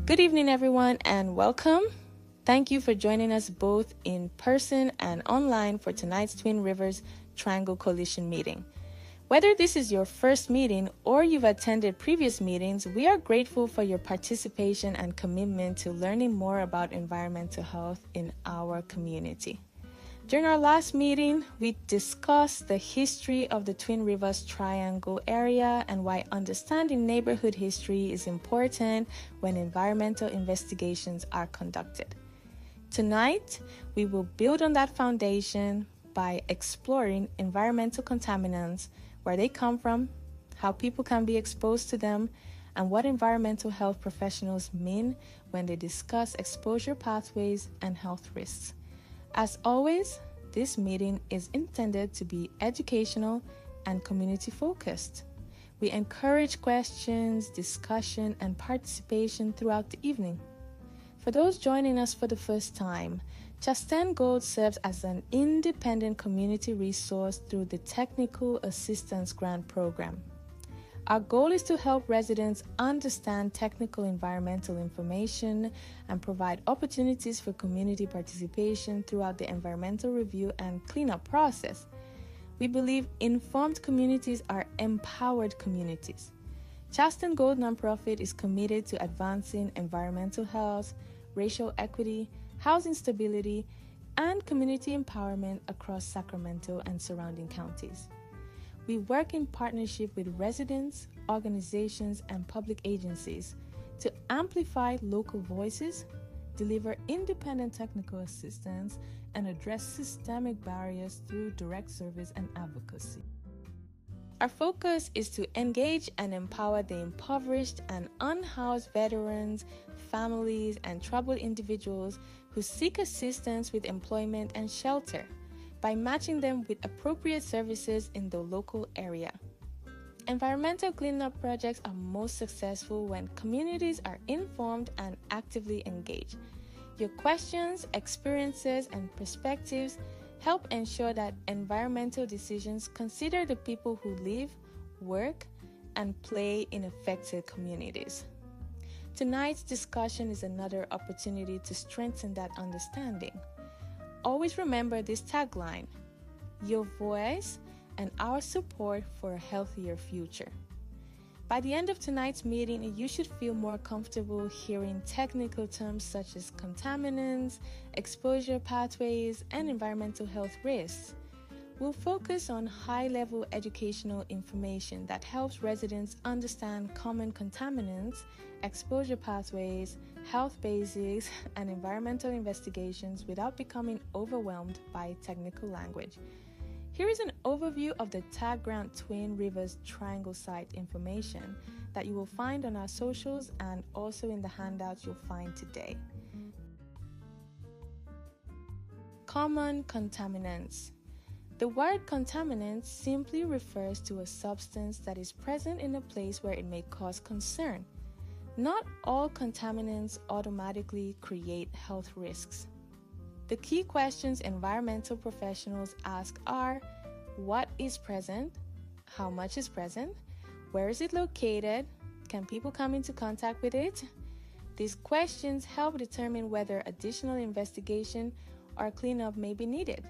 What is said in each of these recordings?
Good evening, everyone, and welcome. Thank you for joining us both in person and online for tonight's Twin Rivers Triangle Coalition meeting. Whether this is your first meeting or you've attended previous meetings, we are grateful for your participation and commitment to learning more about environmental health in our community. During our last meeting, we discussed the history of the Twin Rivers Triangle area and why understanding neighborhood history is important when environmental investigations are conducted. Tonight, we will build on that foundation by exploring environmental contaminants, where they come from, how people can be exposed to them, and what environmental health professionals mean when they discuss exposure pathways and health risks. As always, this meeting is intended to be educational and community-focused. We encourage questions, discussion, and participation throughout the evening. For those joining us for the first time, Chasten Gold serves as an independent community resource through the Technical Assistance Grant Program. Our goal is to help residents understand technical environmental information and provide opportunities for community participation throughout the environmental review and cleanup process. We believe informed communities are empowered communities. Chasten Gold Nonprofit is committed to advancing environmental health, racial equity, housing stability, and community empowerment across Sacramento and surrounding counties. We work in partnership with residents, organizations, and public agencies to amplify local voices, deliver independent technical assistance, and address systemic barriers through direct service and advocacy. Our focus is to engage and empower the impoverished and unhoused veterans, families, and troubled individuals who seek assistance with employment and shelter, by matching them with appropriate services in the local area. Environmental cleanup projects are most successful when communities are informed and actively engaged. Your questions, experiences, and perspectives help ensure that environmental decisions consider the people who live, work, and play in affected communities. Tonight's discussion is another opportunity to strengthen that understanding. Always remember this tagline: your voice and our support for a healthier future. By the end of tonight's meeting, you should feel more comfortable hearing technical terms such as contaminants, exposure pathways, and environmental health risks. We'll focus on high-level educational information that helps residents understand common contaminants, exposure pathways, health basics, and environmental investigations without becoming overwhelmed by technical language. Here is an overview of the Tag Grant Twin Rivers Triangle site information that you will find on our socials and also in the handouts you'll find today. Common contaminants. The word contaminant simply refers to a substance that is present in a place where it may cause concern. Not all contaminants automatically create health risks. The key questions environmental professionals ask are: what is present? How much is present? Where is it located? Can people come into contact with it? These questions help determine whether additional investigation or cleanup may be needed.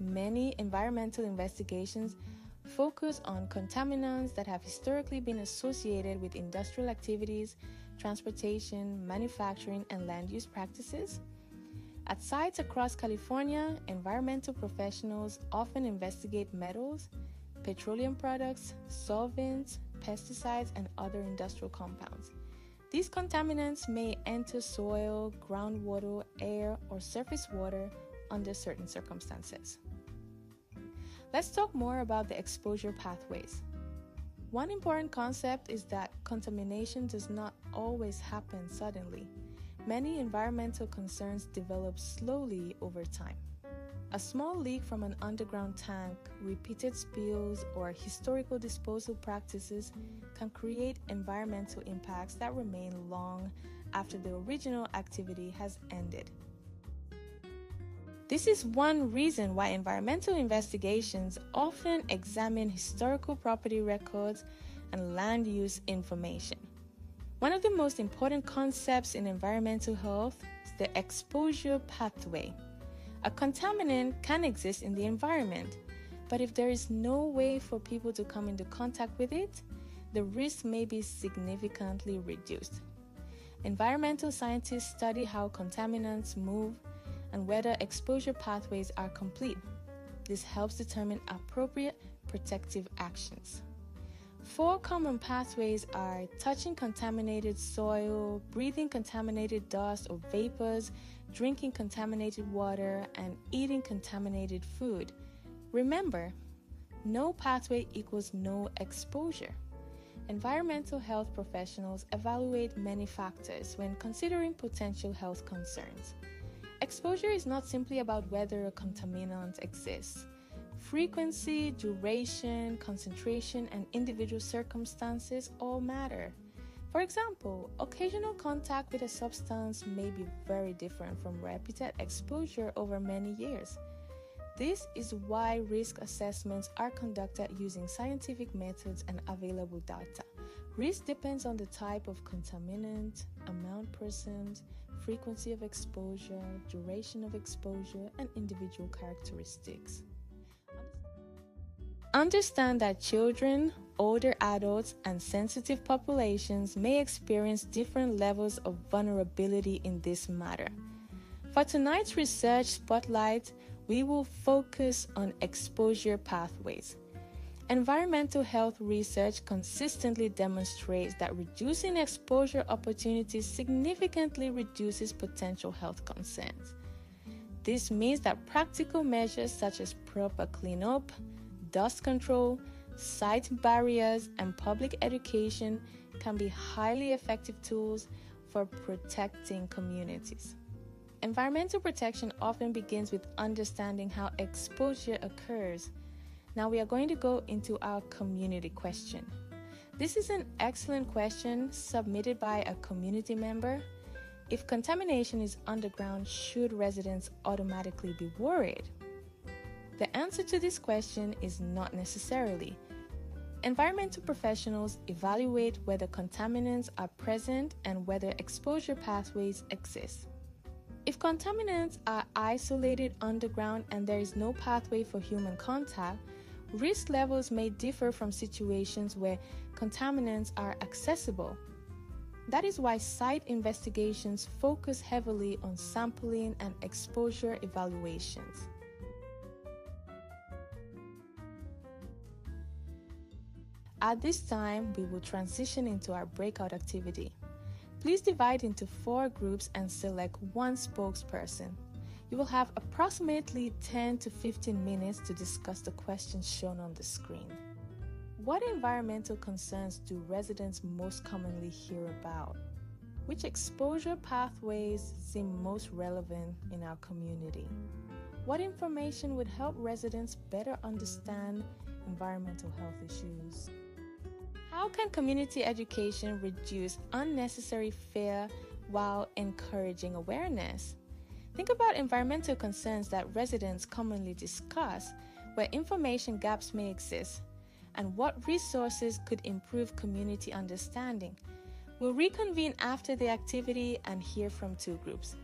Many environmental investigations focus on contaminants that have historically been associated with industrial activities, transportation, manufacturing, and land use practices. At sites across California, environmental professionals often investigate metals, petroleum products, solvents, pesticides, and other industrial compounds. These contaminants may enter soil, groundwater, air, or surface water under certain circumstances. Let's talk more about the exposure pathways. One important concept is that contamination does not always happen suddenly. Many environmental concerns develop slowly over time. A small leak from an underground tank, repeated spills, or historical disposal practices can create environmental impacts that remain long after the original activity has ended. This is one reason why environmental investigations often examine historical property records and land use information. One of the most important concepts in environmental health is the exposure pathway. A contaminant can exist in the environment, but if there is no way for people to come into contact with it, the risk may be significantly reduced. Environmental scientists study how contaminants move and whether exposure pathways are complete. This helps determine appropriate protective actions. 4 common pathways are touching contaminated soil, breathing contaminated dust or vapors, drinking contaminated water, and eating contaminated food. Remember, no pathway equals no exposure. Environmental health professionals evaluate many factors when considering potential health concerns. Exposure is not simply about whether a contaminant exists. Frequency, duration, concentration, and individual circumstances all matter. For example, occasional contact with a substance may be very different from repeated exposure over many years. This is why risk assessments are conducted using scientific methods and available data. Risk depends on the type of contaminant, amount present, frequency of exposure, duration of exposure, and individual characteristics. Understand that children, older adults, and sensitive populations may experience different levels of vulnerability in this matter. For tonight's research spotlight, we will focus on exposure pathways. Environmental health research consistently demonstrates that reducing exposure opportunities significantly reduces potential health concerns. This means that practical measures such as proper cleanup, dust control, site barriers, and public education can be highly effective tools for protecting communities. Environmental protection often begins with understanding how exposure occurs. Now we are going to go into our community question. This is an excellent question submitted by a community member. If contamination is underground, should residents automatically be worried? The answer to this question is not necessarily. Environmental professionals evaluate whether contaminants are present and whether exposure pathways exist. If contaminants are isolated underground and there is no pathway for human contact, risk levels may differ from situations where contaminants are accessible. That is why site investigations focus heavily on sampling and exposure evaluations. At this time, we will transition into our breakout activity. Please divide into 4 groups and select one spokesperson. You will have approximately 10 to 15 minutes to discuss the questions shown on the screen. What environmental concerns do residents most commonly hear about? Which exposure pathways seem most relevant in our community? What information would help residents better understand environmental health issues? How can community education reduce unnecessary fear while encouraging awareness? Think about environmental concerns that residents commonly discuss, where information gaps may exist, and what resources could improve community understanding. We'll reconvene after the activity and hear from 2 groups.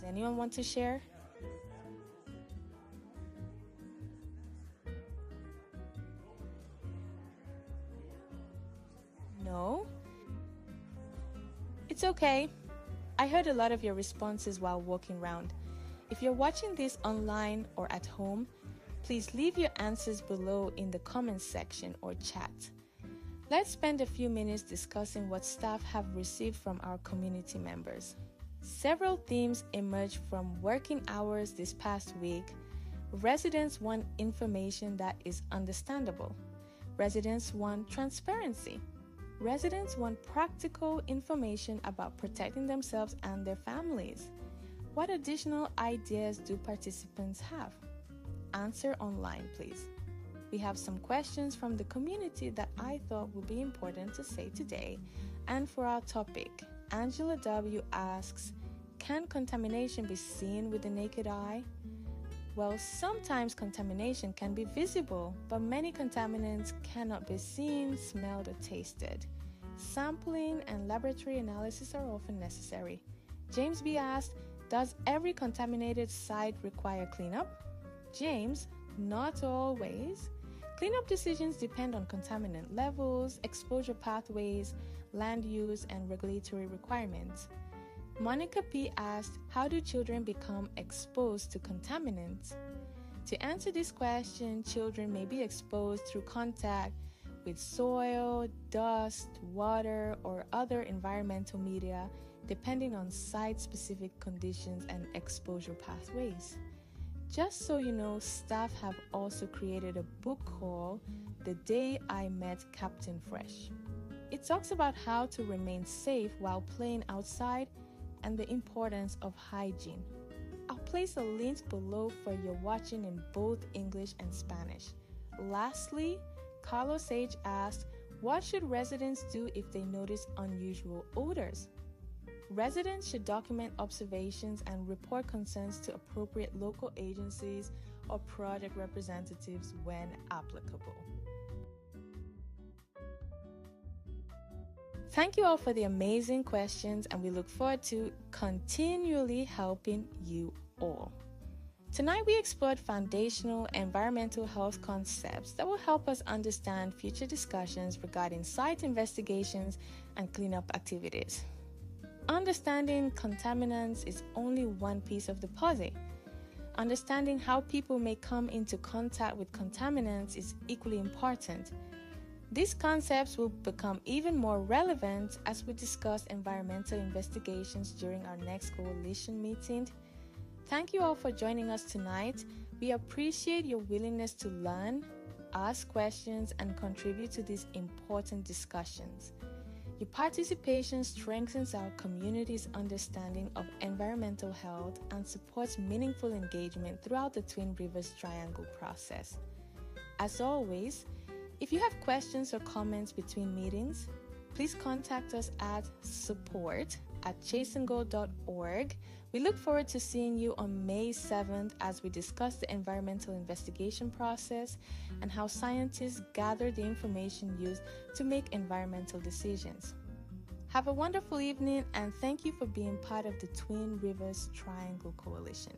Anyone want to share? No? It's okay. I heard a lot of your responses while walking around. If you're watching this online or at home, please leave your answers below in the comments section or chat. Let's spend a few minutes discussing what staff have received from our community members. Several themes emerged from working hours this past week. Residents want information that is understandable. Residents want transparency. Residents want practical information about protecting themselves and their families. What additional ideas do participants have? Answer online, please. We have some questions from the community that I thought would be important to say today. And for our topic, Angela W. asks, can contamination be seen with the naked eye? Well, sometimes contamination can be visible, but many contaminants cannot be seen, smelled, or tasted. Sampling and laboratory analysis are often necessary. James B. asked, does every contaminated site require cleanup? James, not always. Cleanup decisions depend on contaminant levels, exposure pathways, land use, and regulatory requirements. Monica P. asked, how do children become exposed to contaminants? To answer this question, children may be exposed through contact with soil, dust, water, or other environmental media, depending on site-specific conditions and exposure pathways. Just so you know, staff have also created a book called The Day I Met Captain Fresh. It talks about how to remain safe while playing outside and the importance of hygiene. I'll place a link below for your watching in both English and Spanish. Lastly, Carlos H. asked, what should residents do if they notice unusual odors? Residents should document observations and report concerns to appropriate local agencies or project representatives when applicable. Thank you all for the amazing questions, and we look forward to continually helping you all. Tonight we explored foundational environmental health concepts that will help us understand future discussions regarding site investigations and cleanup activities. Understanding contaminants is only one piece of the puzzle. Understanding how people may come into contact with contaminants is equally important. These concepts will become even more relevant as we discuss environmental investigations during our next coalition meeting. Thank you all for joining us tonight. We appreciate your willingness to learn, ask questions, and contribute to these important discussions. Your participation strengthens our community's understanding of environmental health and supports meaningful engagement throughout the Twin Rivers Triangle process. As always, if you have questions or comments between meetings, please contact us at support@chastengo.org. We look forward to seeing you on May 7th as we discuss the environmental investigation process and how scientists gather the information used to make environmental decisions. Have a wonderful evening, and thank you for being part of the Twin Rivers Triangle Coalition.